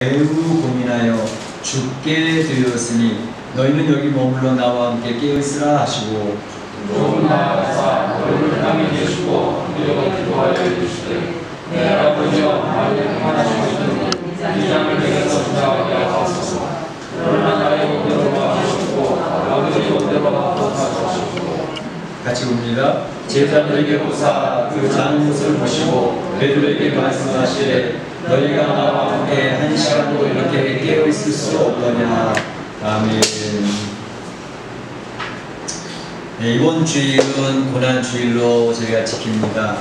매우 고민하여 죽게 되었으니 너희는 여기 머물러 나와 함께 깨어있으라 하시고, 좀 나아가사 너희를 땅에 계시고 너희가 기도하여 이르시되 내 아버지여 나를 평안하시거든 이 장을 내게서 지나가게 하소서. 그러나 나의 법대로 하시고 아버지 법대로 하소서. 같이 봅니다. 제자들에게 보사 그 장못을 보시고 베드로에게 말씀하시되 너희가 나와 함께 한 시간도 이렇게 깨어있을 수 없더냐. 아멘. 네, 이번 주일은 고난주일로 저희가 지킵니다.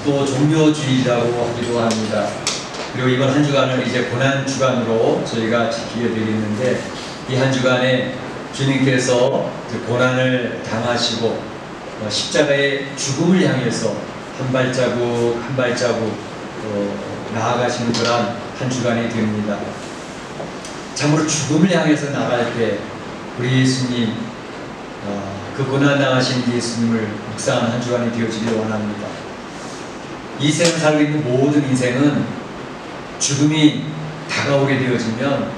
또 종료주일이라고 하기도 합니다. 그리고 이번 한 주간을 이제 고난주간으로 저희가 지키게 되겠는데, 이 한 주간에 주님께서 그 고난을 당하시고 십자가의 죽음을 향해서 한 발자국 한 발자국 나아가시는 그런 한 주간이 됩니다. 참으로 죽음을 향해서 나갈 때 우리 예수님, 그 고난당하신 예수님을 묵상하는 한 주간이 되어지길 원합니다. 이 세상 살고 있는 모든 인생은 죽음이 다가오게 되어지면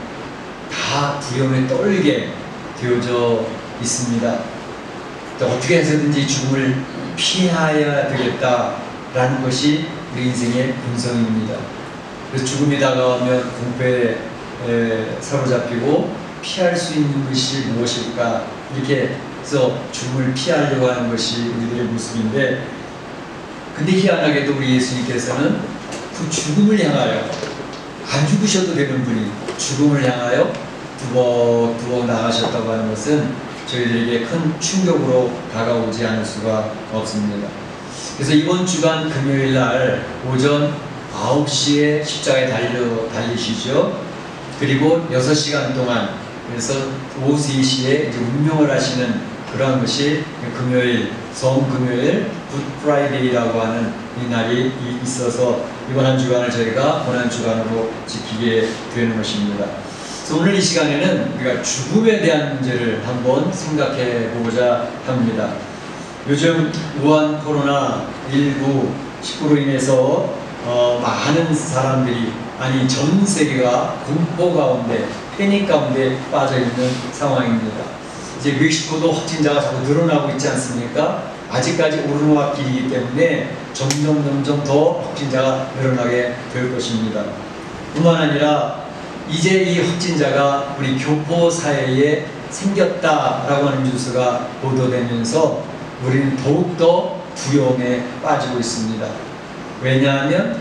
다 두려움에 떨게 되어져 있습니다. 어떻게 해서든지 죽음을 피해야 되겠다라는 것이 우리 인생의 본성입니다. 그래서 죽음이 다가오면 공포에 사로잡히고 피할 수 있는 것이 무엇일까, 이렇게 해서 죽음을 피하려고 하는 것이 우리들의 모습인데, 근데 희한하게도 우리 예수님께서는 그 죽음을 향하여, 안 죽으셔도 되는 분이 죽음을 향하여 두벅두벅 나가셨다고 하는 것은 저희들에게 큰 충격으로 다가오지 않을 수가 없습니다. 그래서 이번 주간 금요일 날 오전 9시에 십자가에 달리시죠. 그리고 6시간 동안, 그래서 오후 3시에 이제 운명을 하시는 그러한 것이 금요일, 성금요일, 굿프라이데이라고 하는 이 날이 있어서 이번 한 주간을 저희가 고난주간으로 지키게 되는 것입니다. 그래서 오늘 이 시간에는 우리가 죽음에 대한 문제를 한번 생각해 보고자 합니다. 요즘 우한 코로나19 19로 인해서 많은 사람들이, 아니 전 세계가 공포 가운데, 패닉 가운데 빠져 있는 상황입니다. 이제 멕시코도 확진자가 자꾸 늘어나고 있지 않습니까? 아직까지 오르막길이기 때문에 점점 더 확진자가 늘어나게 될 것입니다. 뿐만 아니라 이제 이 확진자가 우리 교포 사회에 생겼다라고 하는 뉴스가 보도되면서 우리는 더욱더 두려움에 빠지고 있습니다. 왜냐하면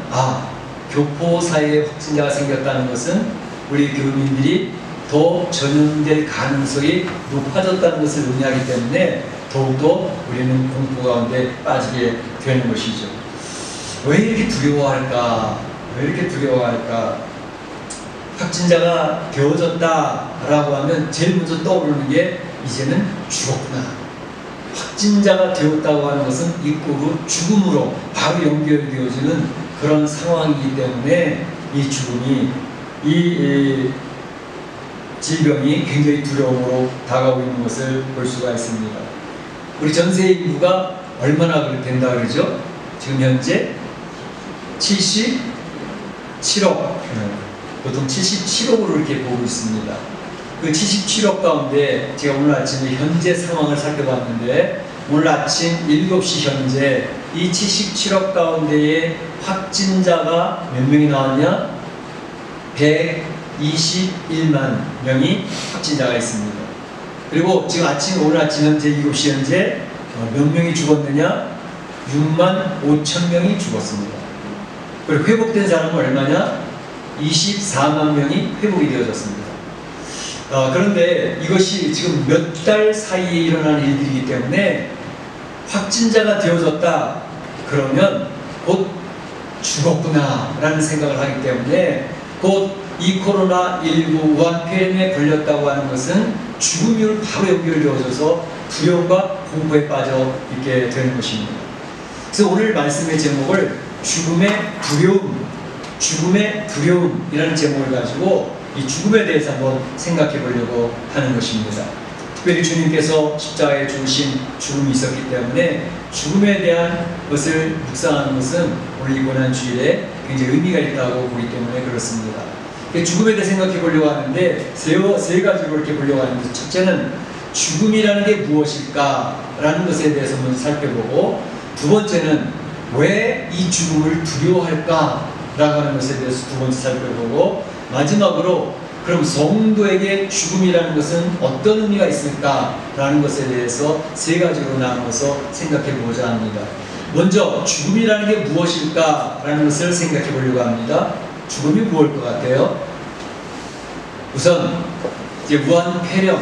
교포 사회에 확진자가 생겼다는 것은 우리 교민들이 더 전염될 가능성이 높아졌다는 것을 의미하기 때문에 더욱더 우리는 공포 가운데 빠지게 되는 것이죠. 왜 이렇게 두려워할까? 왜 이렇게 두려워할까? 확진자가 되어졌다라고 하면 제일 먼저 떠오르는 게 이제는 죽었구나. 확진자가 되었다고 하는 것은 이꼬르 죽음으로 바로 연결되어지는 그런 상황이기 때문에 이 죽음이, 이 질병이 굉장히 두려움으로 다가오고 있는 것을 볼 수가 있습니다. 우리 전 세계 인구가 얼마나 된다 그러죠? 지금 현재 77억, 보통 77억으로 이렇게 보고 있습니다. 그 77억 가운데 제가 오늘 아침에 현재 상황을 살펴봤는데, 오늘 아침 7시 현재 이 77억 가운데에 확진자가 몇 명이 나왔냐? 121만 명이 확진자가 있습니다. 그리고 지금 오늘 아침 현재 7시 현재 몇 명이 죽었느냐? 6만 5천 명이 죽었습니다. 그리고 회복된 사람은 얼마냐? 24만 명이 회복이 되어졌습니다. 그런데 이것이 지금 몇 달 사이에 일어나는 일들이기 때문에 확진자가 되어졌다 그러면 곧 죽었구나 라는 생각을 하기 때문에, 곧 이 코로나19 우한 폐렴에 걸렸다고 하는 것은 죽음으로 바로 연결되어져서 두려움과 공포에 빠져 있게 되는 것입니다. 그래서 오늘 말씀의 제목을 죽음의 두려움이라는 제목을 가지고 이 죽음에 대해서 한번 생각해 보려고 하는 것입니다. 특별히 주님께서 십자가에 죽으신 죽음이 있었기 때문에 죽음에 대한 것을 묵상하는 것은 오늘 이 고난주일에 굉장히 의미가 있다고 보기 때문에 그렇습니다. 죽음에 대해 생각해 보려고 하는데 세 가지로 이렇게 보려고 하는데, 첫째는 죽음이라는 게 무엇일까라는 것에 대해서 먼저 살펴보고, 두 번째는 왜 이 죽음을 두려워할까라고 하는 것에 대해서 두 번째 살펴보고, 마지막으로 그럼 성도에게 죽음이라는 것은 어떤 의미가 있을까라는 것에 대해서 세 가지로 나눠서 생각해 보고자 합니다. 먼저 죽음이라는 게 무엇일까라는 것을 생각해 보려고 합니다. 죽음이 무엇일 것 같아요? 우선 이제 무한 폐렴,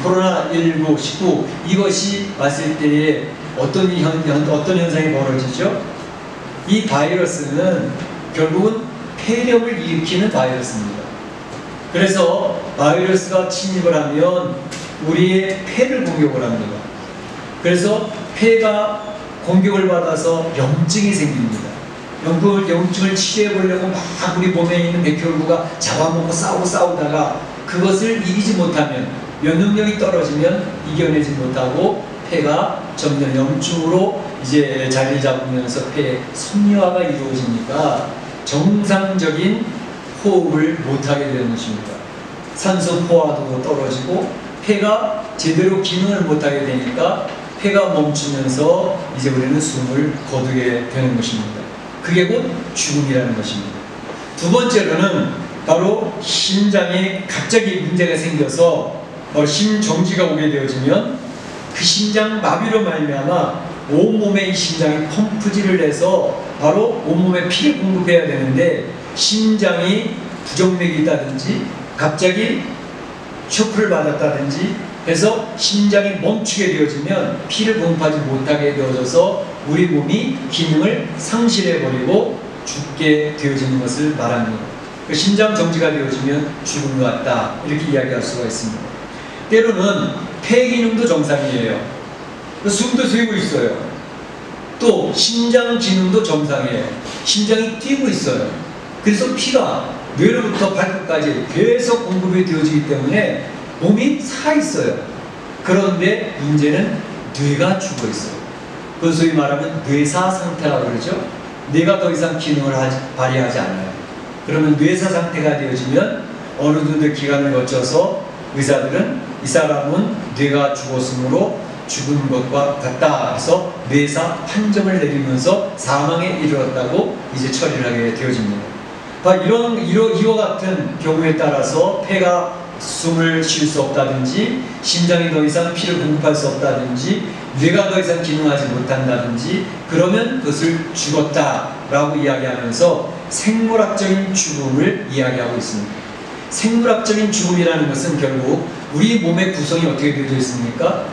코로나19, 19 이것이 왔을 때에 어떤 현상이 벌어지죠? 이 바이러스는 결국은 폐렴을 일으키는 바이러스입니다. 그래서 바이러스가 침입을 하면 우리의 폐를 공격을 합니다. 그래서 폐가 공격을 받아서 염증이 생깁니다. 염증을 치료해 보려고 막 우리 몸에 있는 백혈구가 잡아먹고 싸우다가 그것을 이기지 못하면, 면역력이 떨어지면 이겨내지 못하고 폐가 점점 염증으로 이제 자리 잡으면서 폐의 섬유화가 이루어지니까 정상적인 호흡을 못하게 되는 것입니다. 산소 포화도도 떨어지고 폐가 제대로 기능을 못하게 되니까 폐가 멈추면서 이제 우리는 숨을 거두게 되는 것입니다. 그게 곧 죽음이라는 것입니다. 두 번째로는 바로 심장에 갑자기 문제가 생겨서 심정지가 오게 되어지면 그 심장 마비로 말미암아 온몸에 이 심장이 펌프질을 해서 바로 온몸에 피를 공급해야 되는데, 심장이 부정맥이 있다든지 갑자기 쇼크를 받았다든지 해서 심장이 멈추게 되어지면 피를 공급하지 못하게 되어져서 우리 몸이 기능을 상실해버리고 죽게 되어지는 것을 말합니다. 그 심장 정지가 되어지면 죽은 것 같다, 이렇게 이야기할 수가 있습니다. 때로는 폐 기능도 정상이에요. 숨도 쉬고 있어요. 또 심장 기능도 정상이에요. 심장이 뛰고 있어요. 그래서 피가 뇌로부터 발끝까지 계속 공급이 되어지기 때문에 몸이 살아있어요. 그런데 문제는 뇌가 죽어 있어요. 그 소위 말하면 뇌사 상태라고 그러죠. 뇌가 더 이상 기능을 발휘하지 않아요. 그러면 뇌사 상태가 되어지면 어느 정도 기간을 거쳐서 의사들은 이 사람은 뇌가 죽었으므로 죽은 것과 같다 해서 뇌사 판정을 내리면서 사망에 이르렀다고 이제 처리를 하게 되어집니다. 이와 같은 경우에 따라서 폐가 숨을 쉴 수 없다든지, 심장이 더 이상 피를 공급할 수 없다든지, 뇌가 더 이상 기능하지 못한다든지, 그러면 그것을 죽었다라고 이야기하면서 생물학적인 죽음을 이야기하고 있습니다. 생물학적인 죽음이라는 것은 결국 우리 몸의 구성이 어떻게 되어 있습니까?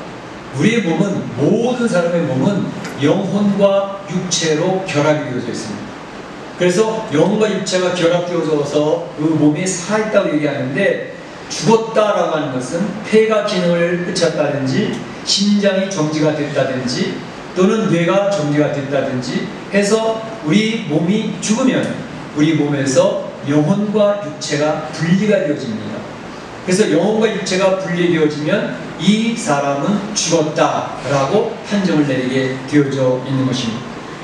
우리의 몸은, 모든 사람의 몸은 영혼과 육체로 결합이 되어져 있습니다. 그래서 영혼과 육체가 결합되어져서 그 몸이 살아있다고 얘기하는데, 죽었다라고 하는 것은 폐가 기능을 그쳤다든지, 심장이 정지가 됐다든지, 또는 뇌가 정지가 됐다든지 해서 우리 몸이 죽으면 우리 몸에서 영혼과 육체가 분리가 되어집니다. 그래서 영혼과 육체가 분리되어지면 이 사람은 죽었다라고 판정을 내리게 되어져 있는 것입니다.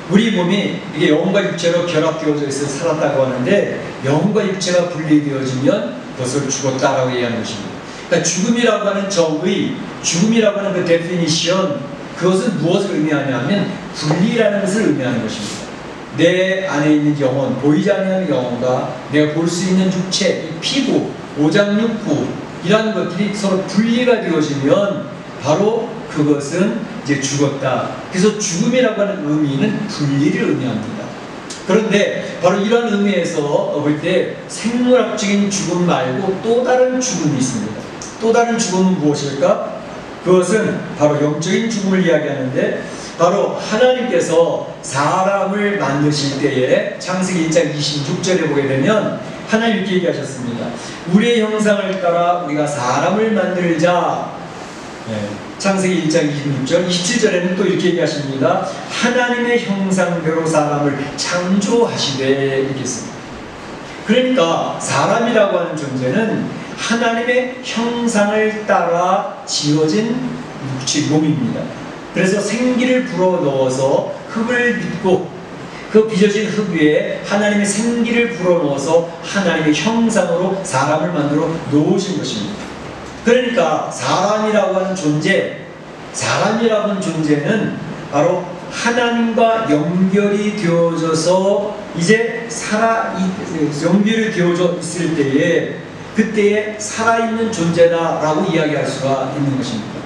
우리 몸이 이게 영혼과 육체로 결합되어져 있어 살았다고 하는데, 영혼과 육체가 분리되어지면 그것을 죽었다라고 얘기하는 것입니다. 그러니까 죽음이라고 하는 정의, 죽음이라고 하는 그 데피니션, 그것은 무엇을 의미하냐면 분리라는 것을 의미하는 것입니다. 내 안에 있는 영혼, 보이지 않는 영혼과 내가 볼 수 있는 육체, 이 피부, 오장육부 이라는 것들이 서로 분리가 되어지면 바로 그것은 이제 죽었다. 그래서 죽음이라고 하는 의미는 분리를 의미합니다. 그런데 바로 이런 의미에서 볼 때 생물학적인 죽음 말고 또 다른 죽음이 있습니다. 또 다른 죽음은 무엇일까? 그것은 바로 영적인 죽음을 이야기하는데, 바로 하나님께서 사람을 만드실 때에 창세기 1장 26절에 보게 되면 하나님 이렇게 얘기하셨습니다. 우리의 형상을 따라 우리가 사람을 만들자. 창세기 1장 26절, 27절에는 또 이렇게 얘기하십니다. 하나님의 형상대로 사람을 창조하시되, 이렇게 씁니다. 그러니까 사람이라고 하는 존재는 하나님의 형상을 따라 지어진 몸입니다. 그래서 생기를 불어넣어서 흙을 빚고 그 빚어진 흙 위에 하나님의 생기를 불어넣어서 하나님의 형상으로 사람을 만들어 놓으신 것입니다. 그러니까 사람이라고 하는 존재는 바로 하나님과 연결이 되어져서 이제 연결이 되어져 있을 때에 그때에 살아있는 존재다라고 이야기할 수가 있는 것입니다.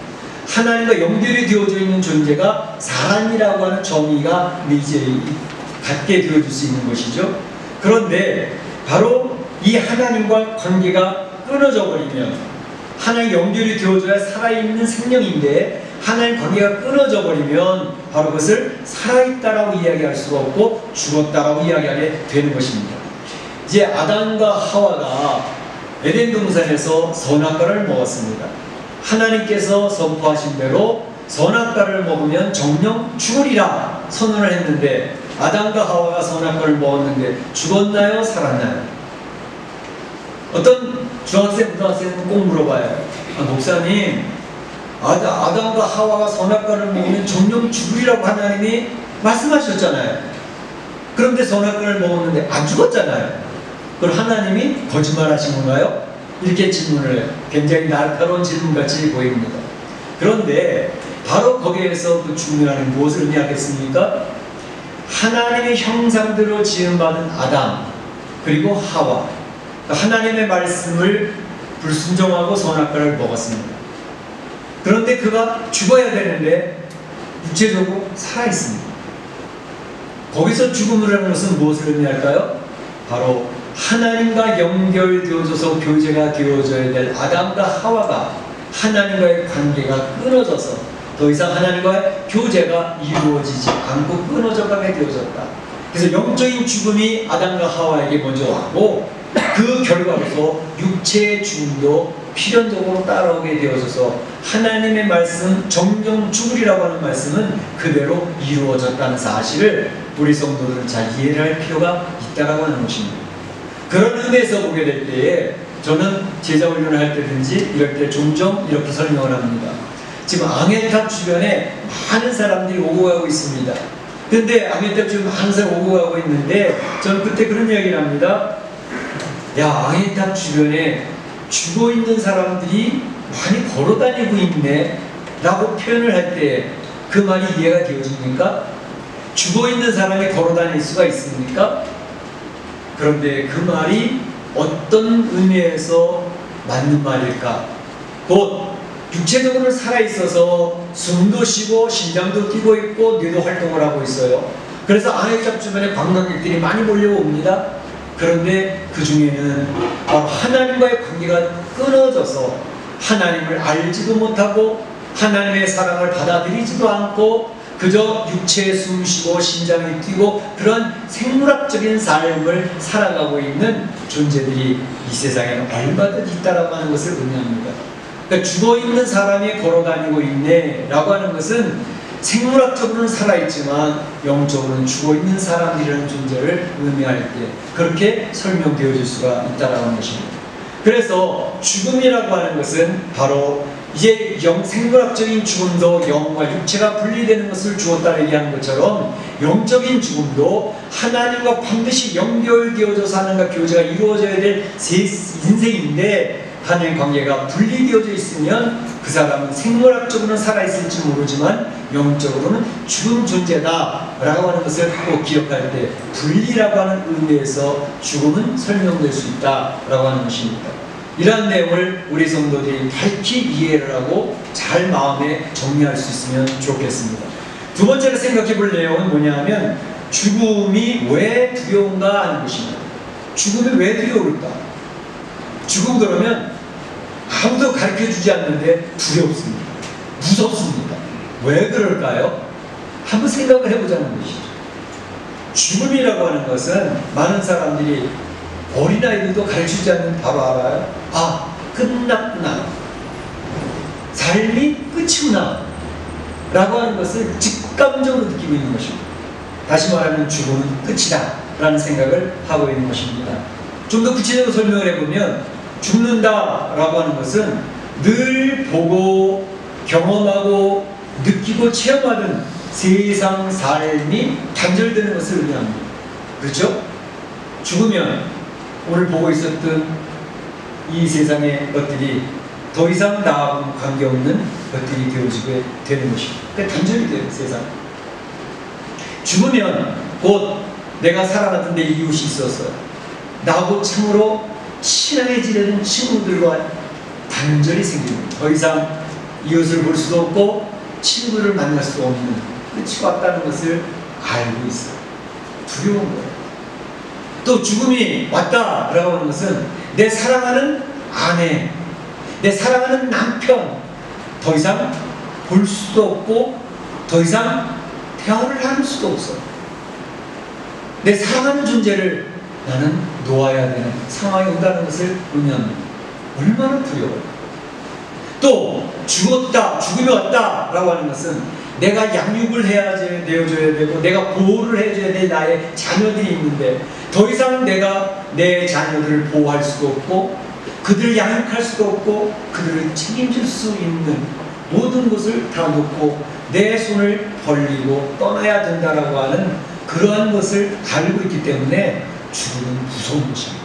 하나님과 연결이 되어져 있는 존재가 사람이라고 하는 정의가 이제 갖게 되어질 수 있는 것이죠. 그런데 바로 이 하나님과 관계가 끊어져 버리면, 하나님 연결이 되어져야 살아있는 생명인데 하나님 관계가 끊어져 버리면 바로 그것을 살아있다라고 이야기할 수가 없고 죽었다라고 이야기하게 되는 것입니다. 이제 아담과 하와가 에덴 동산에서 선악과를 먹었습니다. 하나님께서 선포하신 대로 선악과를 먹으면 정령 죽으리라 선언을 했는데, 아담과 하와가 선악과를 먹었는데 죽었나요? 살았나요? 어떤 중학생, 고등학생은 꼭 물어봐요. 목사님, 아담과 하와가 선악과를 먹으면 정령 죽으리라고 하나님이 말씀하셨잖아요. 그런데 선악과를 먹었는데 안 죽었잖아요. 그걸 하나님이 거짓말하신 건가요? 이렇게 질문을 해요. 굉장히 날카로운 질문같이 보입니다. 그런데 바로 거기에서 그 중요한 무엇을 의미하겠습니까? 하나님의 형상대로 지음받은 아담 그리고 하와, 하나님의 말씀을 불순종하고 선악과를 먹었습니다. 그런데 그가 죽어야 되는데 육체적으로 살아있습니다. 거기서 죽음이라는 것은 무엇을 의미할까요? 바로 하나님과 연결되어져서 교제가 되어져야 될 아담과 하와가 하나님과의 관계가 끊어져서 더 이상 하나님과의 교제가 이루어지지 않고 끊어져 가게 되어졌다. 그래서 영적인 죽음이 아담과 하와에게 먼저 왔고, 그 결과로서 육체의 죽음도 필연적으로 따라오게 되어져서 하나님의 말씀, 정령 죽으리라고 하는 말씀은 그대로 이루어졌다는 사실을 우리 성도들은 잘 이해를 할 필요가 있다고 하는 것입니다. 그런 의미에서 보게 될 때에 저는 제자 훈련을 할 때든지 이럴 때 종종 이렇게 설명을 합니다. 지금 앙헬탑 주변에 많은 사람들이 오고 가고 있습니다. 근데 앙헬탑 주변에 많은 사람이 오고 가고 있는데 저는 그때 그런 이야기를 합니다. 야, 앙헬탑 주변에 죽어있는 사람들이 많이 걸어다니고 있네 라고 표현을 할 때 그 말이 이해가 되어집니까? 죽어있는 사람이 걸어다닐 수가 있습니까? 그런데 그 말이 어떤 의미에서 맞는 말일까? 곧 육체적으로 살아있어서 숨도 쉬고 심장도 뛰고 있고 뇌도 활동을 하고 있어요. 그래서 앙헬탑 주변에 관광객들이 많이 몰려옵니다. 그런데 그 중에는 하나님과의 관계가 끊어져서 하나님을 알지도 못하고 하나님의 사랑을 받아들이지도 않고 그저 육체에 숨쉬고 심장이 뛰고 그런 생물학적인 삶을 살아가고 있는 존재들이 이 세상에 얼마든지 있다라고 하는 것을 의미합니다. 그러니까 죽어있는 사람이 걸어다니고 있네 라고 하는 것은 생물학적으로는 살아있지만 영적으로는 죽어있는 사람이라는 존재를 의미할 때 그렇게 설명되어질 수가 있다라고 하는 것입니다. 그래서 죽음이라고 하는 것은 바로 이제 생물학적인 죽음도 영과 육체가 분리되는 것을 주었다 얘기하는 것처럼 영적인 죽음도 하나님과 반드시 연결되어져서 하나님과 교제가 이루어져야 될 인생인데 하나님 관계가 분리되어져 있으면 그 사람은 생물학적으로는 살아있을지 모르지만 영적으로는 죽은 존재다 라고 하는 것을 꼭 기억할 때 분리라고 하는 의미에서 죽음은 설명될 수 있다 라고 하는 것입니다. 이러한 내용을 우리 성도들이 밝히 이해를 하고 잘 마음에 정리할 수 있으면 좋겠습니다. 두 번째로 생각해 볼 내용은 뭐냐 하면 죽음이 왜 두려운가 하는 것입니다. 죽음이 왜 두려울까? 죽음 그러면 아무도 가르쳐주지 않는데 두렵습니다. 무섭습니다. 왜 그럴까요? 한번 생각을 해보자는 것이죠. 죽음이라고 하는 것은 많은 사람들이 어린아이들도 가르치지 않는 바로 알아요. 아, 끝났구나. 삶이 끝이구나. 라고 하는 것을 직감적으로 느끼고 있는 것입니다. 다시 말하면 죽음은 끝이다. 라는 생각을 하고 있는 것입니다. 좀 더 구체적으로 설명을 해보면 죽는다라고 하는 것은 늘 보고 경험하고 느끼고 체험하던 세상 삶이 단절되는 것을 의미합니다. 그렇죠? 죽으면 오늘 보고 있었던 이 세상의 것들이 더 이상 나하고 관계없는 것들이 되어지게 되는 것입니다. 그러니까 단절이 돼요, 세상. 죽으면 곧 내가 살아갔던 내 이웃이 있었어요. 나하고 참으로 친해지려는 친구들과 단절이 생깁니다. 더 이상 이웃을 볼 수도 없고 친구를 만날 수 없는 끝이 왔다는 것을 알고 있어요. 두려운 거예요. 또 죽음이 왔다라고 하는 것은 내 사랑하는 아내, 내 사랑하는 남편 더 이상 볼 수도 없고 더 이상 대화를 나눌 수도 없어요. 내 사랑하는 존재를 나는 놓아야 되는 상황이 온다는 것을 의미합니다. 얼마나 두려워요. 또 죽었다, 죽음이 왔다라고 하는 것은 내가 양육을 내어줘야 되고 내가 보호를 해줘야 될 나의 자녀들이 있는데 더 이상 내가 내 자녀들을 보호할 수도 없고 그들을 양육할 수도 없고 그들을 책임질 수 있는 모든 것을 다 놓고 내 손을 벌리고 떠나야 된다라고 하는 그러한 것을 알고 있기 때문에 죽음은 무서운 것입니다.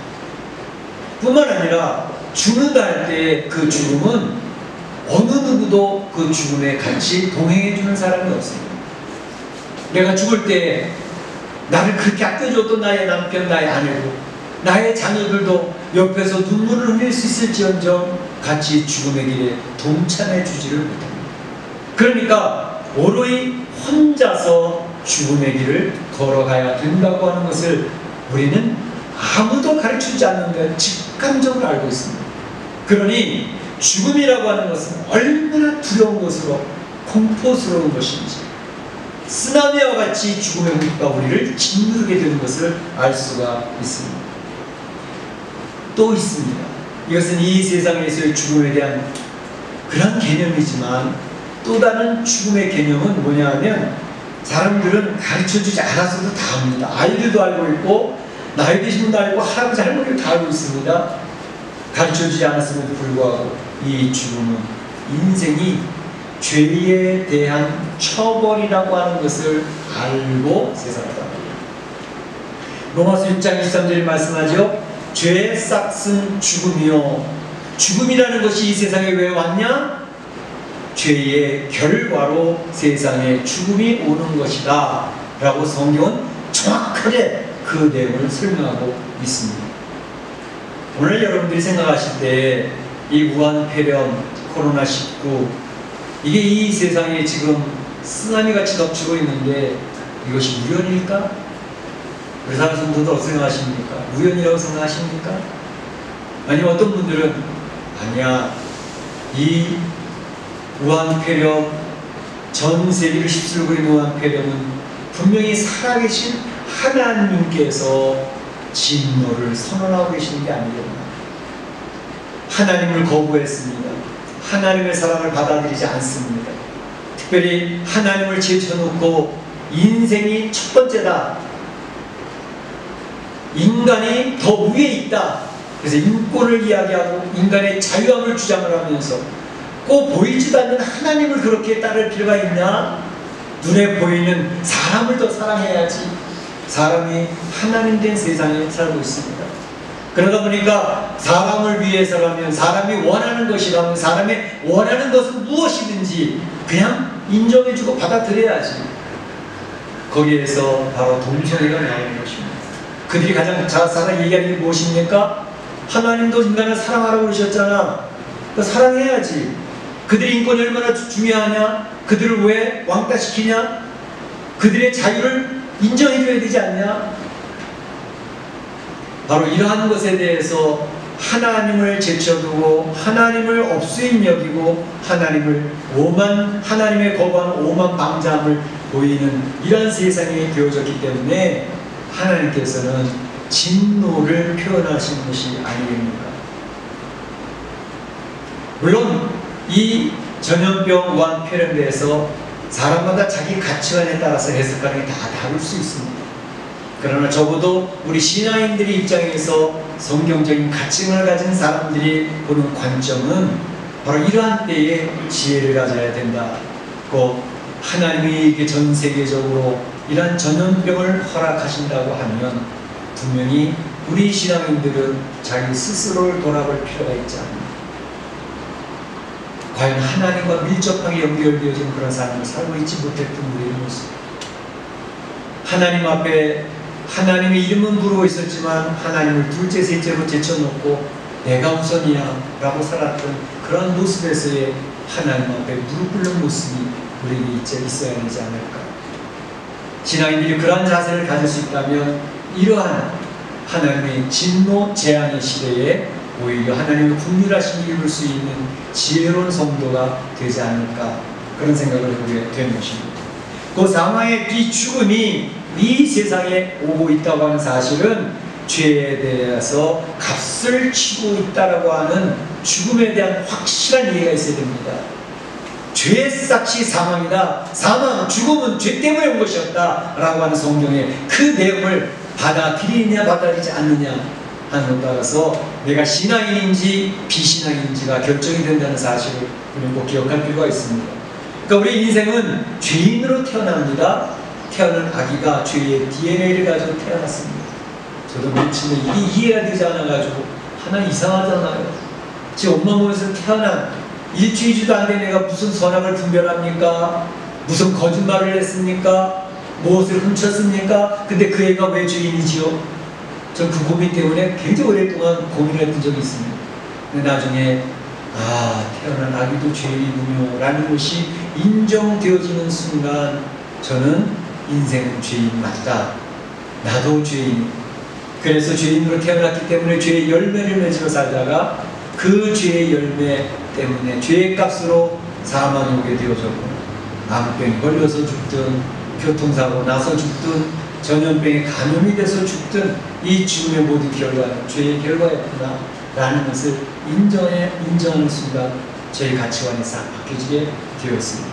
뿐만 아니라 죽는다 할 때 그 죽음은 어느 누구도 그 죽음에 같이 동행해주는 사람이 없습니다. 내가 죽을 때 나를 그렇게 아껴줬던 나의 남편, 나의 아내도 나의 자녀들도 옆에서 눈물을 흘릴 수 있을지언정 같이 죽음의 길에 동참해 주지를 못합니다. 그러니까 오로이 혼자서 죽음의 길을 걸어가야 된다고 하는 것을 우리는 아무도 가르치지 않는데 직감적으로 알고 있습니다. 그러니 죽음이라고 하는 것은 얼마나 두려운 것으로 공포스러운 것인지 쓰나미와 같이 죽음의 물가 우리를 짓누르게 되는 것을 알 수가 있습니다. 또 있습니다. 이것은 이 세상에서의 죽음에 대한 그런 개념이지만 또 다른 죽음의 개념은 뭐냐 하면 사람들은 가르쳐주지 않아서도 다 압니다. 아이들도 알고 있고 나이 드신 분도 알고 할아버지 할머니도 다 알고 있습니다. 가르쳐주지 않았음에도 불구하고 이 죽음은 인생이 죄에 대한 처벌이라고 하는 것을 알고 세상을 떠납니다. 로마서 6장 23절에 말씀하죠. 죄의 싹은 죽음이요. 죽음이라는 것이 이 세상에 왜 왔냐? 죄의 결과로 세상에 죽음이 오는 것이다 라고 성경은 정확하게 그 내용을 설명하고 있습니다. 오늘 여러분들이 생각하실 때 이 무한폐렴, 코로나19 이게 이 세상에 지금 쓰나미같이 덮치고 있는데 이것이 우연일까? 의사 성도들 어떻게 생각하십니까? 우연이라고 생각하십니까? 아니면 어떤 분들은 아니야, 이 무한폐렴, 전 세계를 휩쓸고 있는 무한폐렴은 분명히 살아계신 하나님께서 진노를 선언하고 계시는 게 아니겠나. 하나님을 거부했습니다. 하나님의 사랑을 받아들이지 않습니다. 특별히 하나님을 제쳐놓고 인생이 첫 번째다. 인간이 더 위에 있다. 그래서 인권을 이야기하고 인간의 자유함을 주장을 하면서 꼭 보이지도 않는 하나님을 그렇게 따를 필요가 있냐? 눈에 보이는 사람을 더 사랑해야지. 사람이 하나님 된 세상에 살고 있습니다. 그러다 보니까 사람을 위해서라면, 사람이 원하는 것이라면, 사람이 원하는 것은 무엇이든지 그냥 인정해주고 받아들여야지. 거기에서 바로 동성애가 나오는 것입니다. 그들이 가장 자상하게 얘기하는 게 무엇입니까? 하나님도 인간을 사랑하라고 그러셨잖아. 그 사랑해야지. 그들의 인권이 얼마나 중요하냐? 그들을 왜 왕따시키냐? 그들의 자유를 인정해줘야 되지 않냐? 바로 이러한 것에 대해서 하나님을 제쳐두고 하나님을 없수인 여기고 하나님의 거부하는 오만방자함을 보이는 이런 세상이 되어졌기 때문에 하나님께서는 진노를 표현하신 것이 아니겠습니까? 물론 이 전염병 무한폐렴에 대해서 사람마다 자기 가치관에 따라서 해석하는 게 다 다를 수 있습니다. 그러나 적어도 우리 신앙인들의 입장에서 성경적인 가치관을 가진 사람들이 보는 관점은 바로 이러한 때에 지혜를 가져야 된다고 하나님이 이렇게 전 세계적으로 이러한 전염병을 허락하신다고 하면 분명히 우리 신앙인들은 자기 스스로를 돌아볼 필요가 있지 않나. 과연 하나님과 밀접하게 연결되어진 그런 삶을 살고 있지 못했던 우리의 모습. 하나님 앞에 하나님의 이름은 부르고 있었지만 하나님을 둘째 셋째로 제쳐놓고 내가 우선이야 라고 살았던 그런 모습에서의 하나님 앞에 무릎 꿇는 모습이 우리에게 있어야 되지 않을까. 신앙인들이 그러한 자세를 가질 수 있다면 이러한 하나님의 진노 재앙의 시대에 오히려 하나님의 긍휼하심을 입을 수 있는 지혜로운 성도가 되지 않을까, 그런 생각을 하게 되는 것입니다. 그 상황의 비죽음이 이 세상에 오고 있다고 하는 사실은 죄에 대해서 값을 치고 있다라고 하는 죽음에 대한 확실한 이해가 있어야 됩니다. 죄의 싹이 사망이다. 사망, 죽음은 죄 때문에 온 것이었다 라고 하는 성경의 그 내용을 받아들이느냐 받아들이지 않느냐 하는 것 따라서 내가 신앙인인지 비신앙인지가 결정이 된다는 사실을 우리는 꼭 기억할 필요가 있습니다. 그러니까 우리 인생은 죄인으로 태어납니다. 태어난 아기가 죄의 DNA를 가지고 태어났습니다. 저도 며칠 이게 이해가 되지 않아가지고 하나님 이상하잖아요. 제 엄마 몸에서 태어난 일주일도 안 된 애가 무슨 선악을 분별합니까? 무슨 거짓말을 했습니까? 무엇을 훔쳤습니까? 근데 그 애가 왜 죄인이지요? 전 그 고민 때문에 굉장히 오랫동안 고민을 했던 적이 있습니다. 근데 나중에 태어난 아기도 죄인이군요 라는 것이 인정되어지는 순간 저는 인생은 죄인 맞다. 나도 죄인. 그래서 죄인으로 태어났기 때문에 죄의 열매를 맺으며 살다가 그 죄의 열매 때문에 죄의 값으로 사망이 오게 되어졌고, 암병이 걸려서 죽든 교통사고 나서 죽든 전염병에 감염이 돼서 죽든 이 죽음의 모든 결과는 죄의 결과였구나 라는 것을 인정하는 순간 저희 가치관이 싹 바뀌어지게 되었습니다.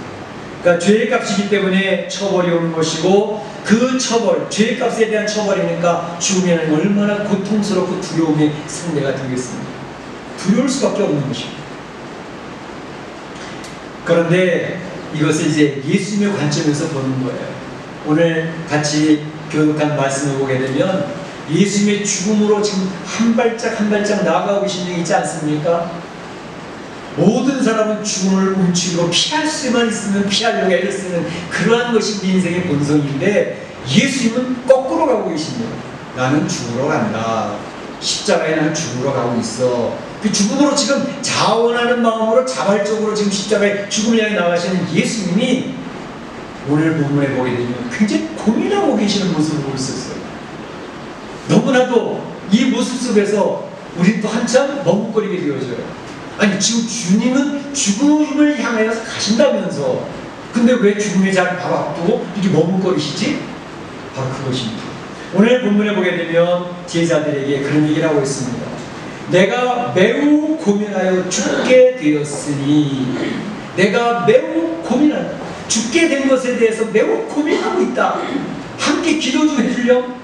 그러니까 죄의 값이기 때문에 처벌이 오는 것이고, 그 처벌, 죄의 값에 대한 처벌이니까 죽으면 얼마나 고통스럽고 두려움의 상대가 되겠습니까? 두려울 수밖에 없는 것입니다. 그런데 이것을 이제 예수님의 관점에서 보는 거예요. 오늘 같이 교독한 말씀을 보게 되면 예수님의 죽음으로 지금 한 발짝 한 발짝 나아가고 계신 분 있지 않습니까? 모든 사람은 죽음을 움츠리고 피할 수만 있으면 피하려고 애를 쓰는 그러한 것이 우리 인생의 본성인데, 예수님은 거꾸로 가고 계십니다. 나는 죽으러 간다. 십자가에 나는 죽으러 가고 있어. 그 죽음으로 지금 자원하는 마음으로 자발적으로 지금 십자가에 죽음을 향해 나가시는 예수님이 오늘 본문에 보게 되면 굉장히 고민하고 계시는 모습을 볼 수 있어요. 너무나도 이 모습 속에서 우린 또 한참 머뭇거리게 되어져요. 아니 지금 주님은 죽음을 향하여 가신다면서 근데 왜 죽음의 자리 바로 앞두고 이렇게 머뭇거리시지? 바로 그것입니다. 오늘 본문에 보게 되면 제자들에게 그런 얘기를 하고 있습니다. 내가 매우 고민하여 죽게 되었으니, 내가 매우 고민한다. 죽게 된 것에 대해서 매우 고민하고 있다. 함께 기도 좀 해주렴.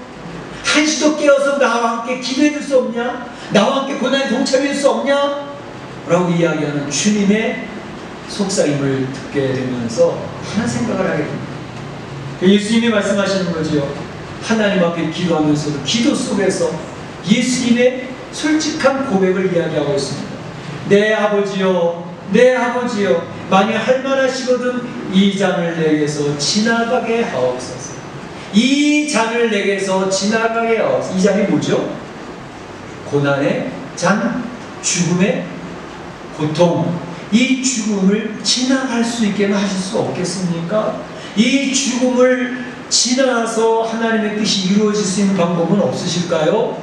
한시도 깨어서 나와 함께 기도해 줄 수 없냐? 나와 함께 고난에 동참할 수 없냐? 라고 이야기하는 주님의 속삭임을 듣게 되면서 하나 생각을 하게 됩니다. 예수님이 말씀하시는 거죠. 하나님 앞에 기도하면서도 기도 속에서 예수님의 솔직한 고백을 이야기하고 있습니다. 내 아버지요, 내 아버지요, 만약 할만하시거든 이 잔을 내게서 지나가게 하옵소서. 이 잔을 내게서 지나가게 하옵소서. 이 잔이 뭐죠? 고난의 잔, 죽음의 고통. 이 죽음을 지나갈 수 있게 하실 수 없겠습니까? 이 죽음을 지나서 하나님의 뜻이 이루어질 수 있는 방법은 없으실까요?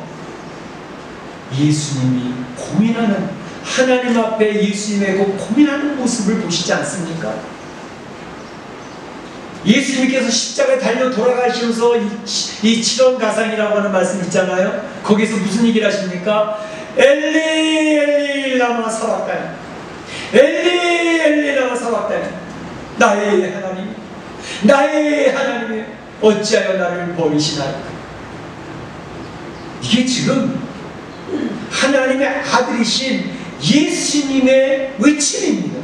예수님이 고민하는, 하나님 앞에 예수님의 그 고민하는 모습을 보시지 않습니까? 예수님께서 십자가에 달려 돌아가시면서 이 칠원가상이라고 하는 말씀 있잖아요. 거기서 무슨 얘기를 하십니까? 엘리 엘리 라마 사박다니, 엘리 엘리 라마 사박다니, 나의 하나님, 나의 하나님 어찌하여 나를 버리시나이까. 이게 지금 하나님의 아들이신 예수님의 외침입니다.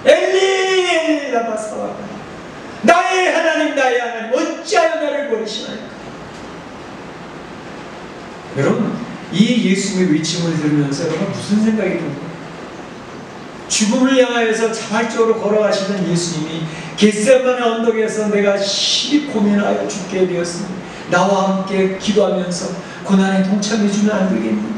엘리 엘리 라마 사와가니 나의 하나님 나의 하나님 어찌하여 나를 버리시나이까. 여러분, 이 예수님의 외침을 들으면서 여러분 무슨 생각이 듭니까? 죽음을 향하여서 자발적으로 걸어가시는 예수님이 겟세마네 언덕에서 내가 심히 고민하여 죽게 되었으니 나와 함께 기도하면서 고난에 동참해주면 안 되겠니?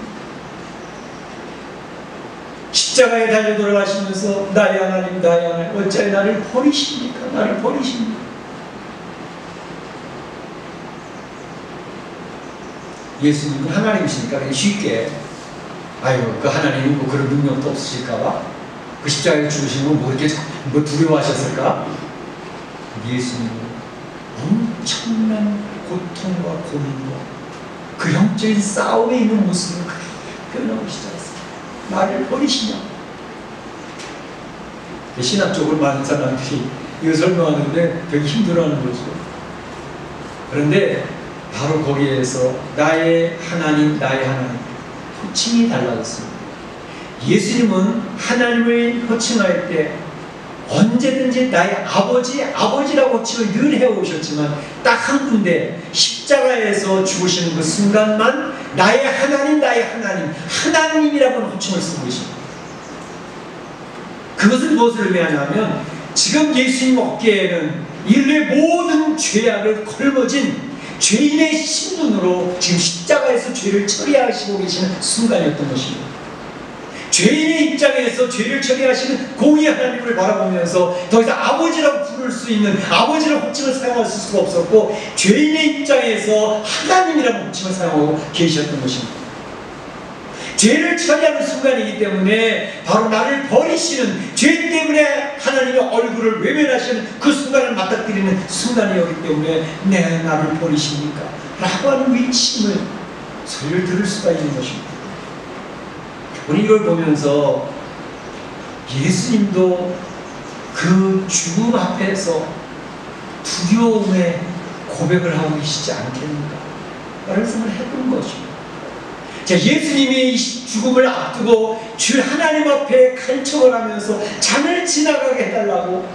십자가에 달려 돌아가시면서 나의 하나님 나의 하나님 어찌하여 나를 버리십니까? 나를 버리십니까? 예수님은 하나님이시니까 그냥 쉽게 아유 그 하나님은 뭐 그런 능력도 없으실까봐 그 십자가에 죽으시는 뭐 이렇게 뭐 두려워하셨을까? 예수님은 엄청난 고통과 고민과 그 영적인 싸움에 있는 모습을 표현하고 계시지 않습니까? 나를 버리시냐? 신학적으로 많은 사람들이 이거 설명하는데 되게 힘들어하는 거죠. 그런데 바로 거기에서 나의 하나님 나의 하나님 호칭이 달라졌습니다. 예수님은 하나님을 호칭할 때 언제든지 나의 아버지, 아버지라고 호칭을 늘 해오셨지만 딱 한 군데 십자가에서 죽으시는 그 순간만 나의 하나님, 나의 하나님, 하나님이라고 호칭을 쓰고 계십니다. 그것은 무엇을 의미하냐면 지금 예수님 어깨에는 인류의 모든 죄악을 걸머진 죄인의 신분으로 지금 십자가에서 죄를 처리하시고 계시는 순간이었던 것입니다. 죄인의 입장에서 죄를 처리하시는 공의 하나님을 바라보면서 더 이상 아버지라고 부를 수 있는 아버지라고 호칭을 사용할 수가 없었고 죄인의 입장에서 하나님이라고 호칭을 사용하고 계셨던 것입니다. 죄를 처리하는 순간이기 때문에 바로 나를 버리시는 죄 때문에 하나님의 얼굴을 외면하시는 그 순간을 맞닥뜨리는 순간이었기 때문에 내 나를 버리십니까? 라고 하는 외침을 소리를 들을 수가 있는 것입니다. 우리 이걸 보면서 예수님도 그 죽음 앞에서 두려움의 고백을 하고 계시지 않겠는가? 라는 생각을 해본 것입니다. 자, 예수님이 죽음을 앞두고 주 하나님 앞에 간청을 하면서 잠을 지나가게 해달라고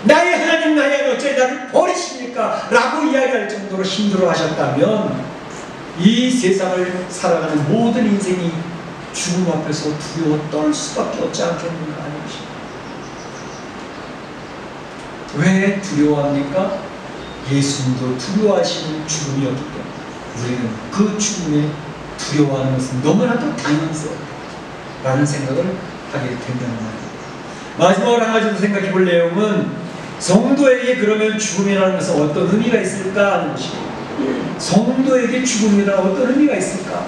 나의 하나님 나의 하나님 어째 나를 버리십니까? 라고 이야기할 정도로 힘들어 하셨다면 이 세상을 살아가는 모든 인생이 죽음 앞에서 두려워 떨 수밖에 없지 않겠는가 하는 것입니다. 왜 두려워합니까? 예수님도 두려워하시는 죽음이었기 때문에 우리는 그 죽음에 두려워하는 것은 너무나도 당연스럽다라는 생각을 하게 된다는 말입니다. 마지막으로 한 가지 더 생각해 볼 내용은 성도에게 그러면 죽음이라는 것은 어떤 의미가 있을까 하는 것입니다. 성도에게 죽음이라는 어떤 의미가 있을까?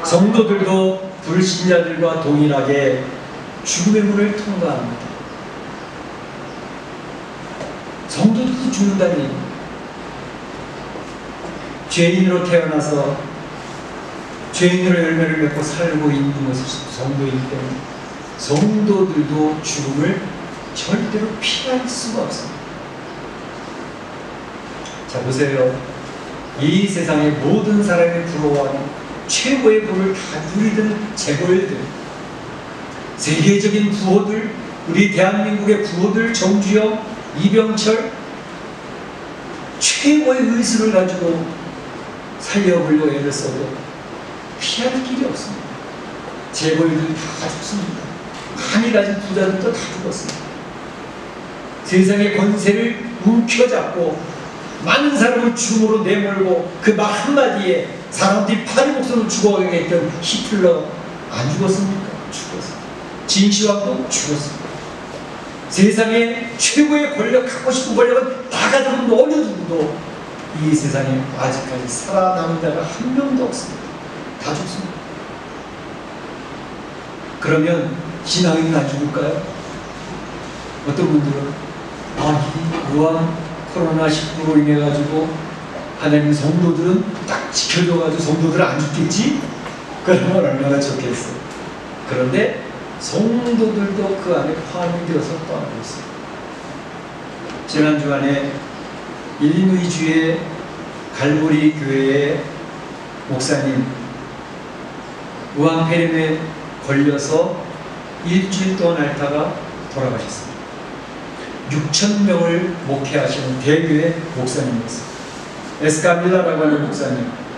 성도들도 불신자들과 동일하게 죽음의 문을 통과합니다. 성도들도 죽는다는 얘기입니다. 죄인으로 태어나서 죄인으로 열매를 맺고 살고 있는 것이 성도이기 때문에 성도들도 죽음을 절대로 피할 수가 없습니다. 자, 보세요. 이 세상의 모든 사람이 부러워하는 최고의 부를 다 누리던 재벌들, 세계적인 부호들, 우리 대한민국의 부호들, 정주영, 이병철, 최고의 의술을 가지고 살려보려고 애를 써도 피할 길이 없습니다. 재벌들 다 죽습니다. 많이 가진 부자들도 다 죽었습니다. 세상의 권세를 움켜잡고 많은 사람을 죽음으로 내몰고 그 말 한마디에 사람들이 파리 목숨을 죽어가게 했던 히틀러 안 죽었습니까? 죽었습니다. 진시황도 죽었습니다. 세상에 최고의 권력, 갖고 싶은 권력은 다 가지고 어느 누구도 이 세상에 아직까지 살아남은 자가 한 명도 없습니다. 다 죽습니다. 그러면 신앙인은 안 죽을까요? 어떤 분들은 이 무한 코로나19로 인해 가지고 하나님 성도들은 딱 지켜줘가지고 성도들은 안 죽겠지? 그러면 얼마나 좋겠어. 그런데 성도들도 그 안에 포함이 되어서 떠나고 있어요. 지난 주간에 일리노이주의 갈보리 교회의 목사님 우한폐렴에 걸려서 일주일 동안 앓다가 돌아가셨습니다. 6천 명을 목회하시는 대교회 목사님이었어요. 에스카밀라라고 하는 목사님.